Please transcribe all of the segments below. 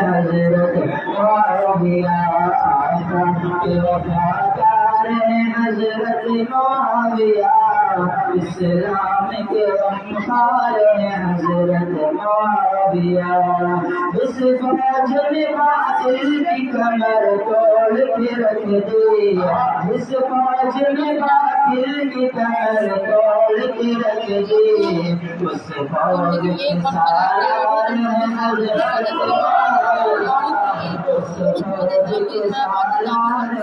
حضرت معاویہ کے وفادار حضرت معاویہ اسلام کے غمخوار حضرت معاویہ اس فوج نے باطل کی کمر توڑ کے رکھ دی اس فوج نے باطل کی کمر توڑ کے رکھ دی اس فوج کے سالار حضرت معاویہ اس فوج کے سالار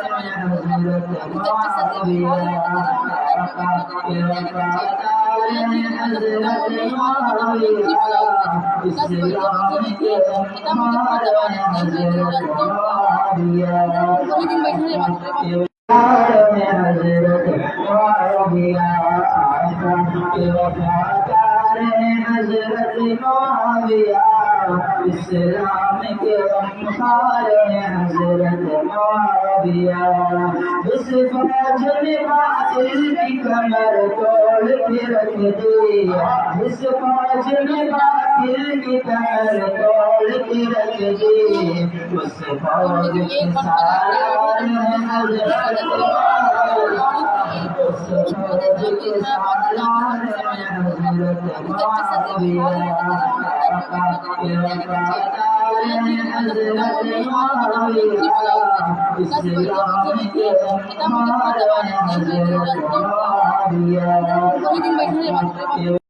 حضرت معاویہ اسلام کے غمخوار حضرت معاویہ اس فوج نے باطل کی کمر توڑ کے رکھ دی اس فوج نے باطل کی کمر توڑ کے رکھ دی اس فوج کے سالار حضرت معاویہ اس فوج کے سالار حضرت معاویہ اسلام کے غمخوار حضرت معاویہ